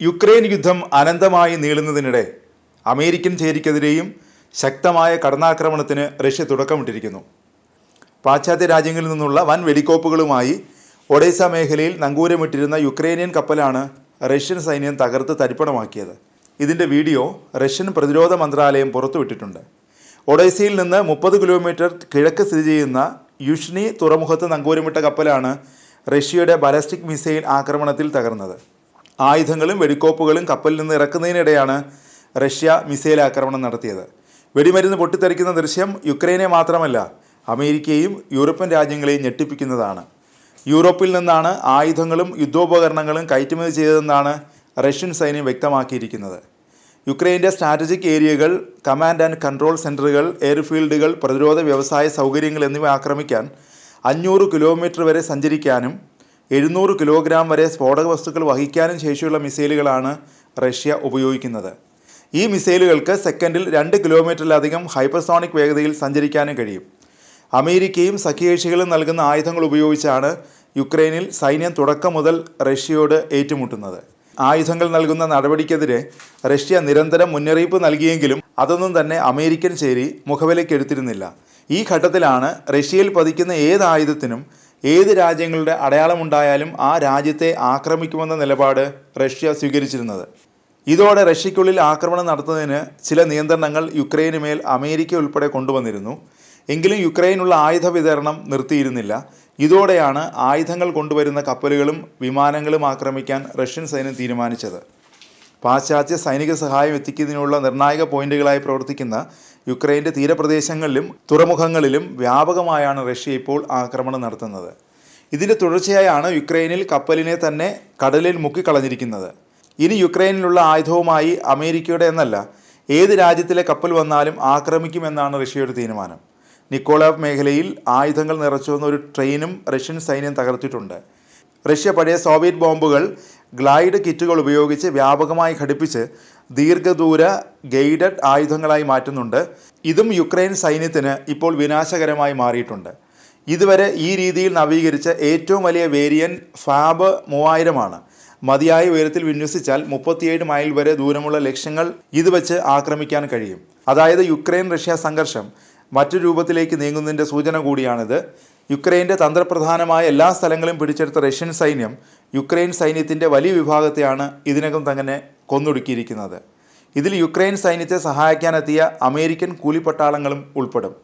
Ukraine യുദ്ധം അനന്തമായി നീളുന്നതിനിടെ American ചേരിക്കെതിരെയും ശക്തമായ കടന്നാക്രമണത്തിന് റഷ്യ തുടക്കമിട്ടിരിക്കുന്നു. പാശ്ചാത്യ രാജ്യങ്ങളിൽ നിന്നുള്ള വൻ വെടിക്കോപ്പുകളുമായി ഒഡേസ മേഖലയിൽ നങ്കൂരമിട്ടിരുന്ന യുക്രൈനിയൻ കപ്പലാണ് റഷ്യൻ സൈന്യം തകർത്ത് തരിപ്പണമാക്കിയത്. ഇതിൻ്റെ വീഡിയോ റഷ്യൻ പ്രതിരോധ മന്ത്രാലയം പുറത്തുവിട്ടിട്ടുണ്ട്. ഒഡേസയിൽ നിന്ന് 30 കിലോമീറ്റർ കിഴക്ക് സ്ഥിതി ചെയ്യുന്ന യുഷ്നി തുറമുഖത്ത് നങ്കൂരമിട്ട കപ്പലാണ് റഷ്യയുടെ ബാലിസ്റ്റിക് മിസൈൽ ആക്രമണത്തിൽ തകർന്നത്. ആയുധങ്ങളും വെടിക്കോപ്പുകളും കപ്പലിൽ നിന്ന് ഇറക്കുന്നതിനിടെയാണ് റഷ്യ മിസൈൽ ആക്രമണം നടത്തിയത്. വെടിമരുന്ന് പൊട്ടിത്തെറിക്കുന്ന ദൃശ്യം യുക്രൈനെ മാത്രമല്ല അമേരിക്കയും യൂറോപ്യൻ രാജ്യങ്ങളെയും ഞെട്ടിപ്പിക്കുന്നതാണ്. യൂറോപ്പിൽ നിന്നാണ് ആയുധങ്ങളും യുദ്ധോപകരണങ്ങളും കയറ്റുമതി ചെയ്തതെന്നാണ് റഷ്യൻ സൈന്യം വ്യക്തമാക്കിയിരിക്കുന്നത്. യുക്രൈൻ്റെ സ്ട്രാറ്റജിക് ഏരിയകൾ, കമാൻഡ് ആൻഡ് കൺട്രോൾ സെൻറ്ററുകൾ, എയർഫീൽഡുകൾ, പ്രതിരോധ വ്യവസായ സൗകര്യങ്ങൾ എന്നിവ ആക്രമിക്കാൻ 500 കിലോമീറ്റർ വരെ സഞ്ചരിക്കാനും 700 കിലോഗ്രാം വരെ സ്ഫോടക വസ്തുക്കൾ വഹിക്കാനും ശേഷിയുള്ള മിസൈലുകളാണ് റഷ്യ ഉപയോഗിക്കുന്നത്. ഈ മിസൈലുകൾക്ക് സെക്കൻഡിൽ 2 കിലോമീറ്ററിലധികം ഹൈപ്പർസോണിക് വേഗതയിൽ സഞ്ചരിക്കാനും കഴിയും. അമേരിക്കയും സഖ്യകക്ഷികളും നൽകുന്ന ആയുധങ്ങൾ ഉപയോഗിച്ചാണ് യുക്രൈനിൽ സൈന്യം തുടക്കം മുതൽ റഷ്യയോട് ഏറ്റുമുട്ടുന്നത്. ആയുധങ്ങൾ നൽകുന്ന നടപടിക്കെതിരെ റഷ്യ നിരന്തരം മുന്നറിയിപ്പ് നൽകിയെങ്കിലും അതൊന്നും തന്നെ അമേരിക്കൻ ചേരി മുഖവിലയ്ക്കെടുത്തിരുന്നില്ല. ഈ ഘട്ടത്തിലാണ് റഷ്യയിൽ പതിക്കുന്ന ഏത് ആയുധത്തിനും ഏത് രാജ്യങ്ങളുടെ അടയാളമുണ്ടായാലും ആ രാജ്യത്തെ ആക്രമിക്കുമെന്ന നിലപാട് റഷ്യ സ്വീകരിച്ചിരുന്നത്. ഇതോടെ റഷ്യയ്ക്കുള്ളിൽ ആക്രമണം നടത്തുന്നതിന് ചില നിയന്ത്രണങ്ങൾ യുക്രൈന് മേൽ അമേരിക്ക ഉൾപ്പെടെ കൊണ്ടുവന്നിരുന്നു. എങ്കിലും യുക്രൈനുള്ള ആയുധ വിതരണം നിർത്തിയിരുന്നില്ല. ഇതോടെയാണ് ആയുധങ്ങൾ കൊണ്ടുവരുന്ന കപ്പലുകളും വിമാനങ്ങളും ആക്രമിക്കാൻ റഷ്യൻ സൈന്യം തീരുമാനിച്ചത്. പാശ്ചാത്യ സൈനിക സഹായം എത്തിക്കുന്നതിനുള്ള നിർണായക പോയിന്റുകളായി പ്രവർത്തിക്കുന്ന യുക്രൈൻ്റെ തീരപ്രദേശങ്ങളിലും തുറമുഖങ്ങളിലും വ്യാപകമായാണ് റഷ്യ ഇപ്പോൾ ആക്രമണം നടത്തുന്നത്. ഇതിൻ്റെ തുടർച്ചയായാണ് യുക്രൈനിൽ കപ്പലിനെ തന്നെ കടലിൽ മുക്കിക്കളഞ്ഞിരിക്കുന്നത്. ഇനി യുക്രൈനിലുള്ള ആയുധവുമായി അമേരിക്കയുടെ എന്നല്ല ഏത് രാജ്യത്തിലെ കപ്പൽ വന്നാലും ആക്രമിക്കുമെന്നാണ് റഷ്യയുടെ തീരുമാനം. നിക്കോളാവ് മേഖലയിൽ ആയുധങ്ങൾ നിറച്ചുവന്ന ഒരു ട്രെയിനും റഷ്യൻ സൈന്യം തകർത്തിട്ടുണ്ട്. റഷ്യ പഴയ സോവിയറ്റ് ബോംബുകൾ ഗ്ലൈഡ് കിറ്റുകൾ ഉപയോഗിച്ച് വ്യാപകമായി ഘടിപ്പിച്ച് ദീർഘദൂര ഗൈഡഡ് ആയുധങ്ങളായി മാറ്റുന്നുണ്ട്. ഇതും യുക്രൈൻ സൈന്യത്തിന് ഇപ്പോൾ വിനാശകരമായി മാറിയിട്ടുണ്ട്. ഇതുവരെ ഈ രീതിയിൽ നവീകരിച്ച ഏറ്റവും വലിയ വേരിയൻറ്റ് ഫാബ് 3000 മതിയായ ഉയരത്തിൽ വിന്യസിച്ചാൽ 37 മൈൽ വരെ ദൂരമുള്ള ലക്ഷ്യങ്ങൾ ഇത് വെച്ച് ആക്രമിക്കാൻ കഴിയും. അതായത് യുക്രൈൻ റഷ്യ സംഘർഷം മറ്റൊരു രൂപത്തിലേക്ക് നീങ്ങുന്നതിൻ്റെ സൂചന കൂടിയാണിത്. യുക്രൈൻ്റെ തന്ത്രപ്രധാനമായ എല്ലാ സ്ഥലങ്ങളും പിടിച്ചെടുത്ത റഷ്യൻ സൈന്യം യുക്രൈൻ സൈന്യത്തിൻ്റെ വലിയ വിഭാഗത്തെയാണ് ഇതിനകം തന്നെ കൊന്നൊടുക്കിയിരിക്കുന്നത്. ഇതിൽ യുക്രൈൻ സൈന്യത്തെ സഹായിക്കാനെത്തിയ അമേരിക്കൻ കൂലിപ്പട്ടാളങ്ങളും ഉൾപ്പെടും.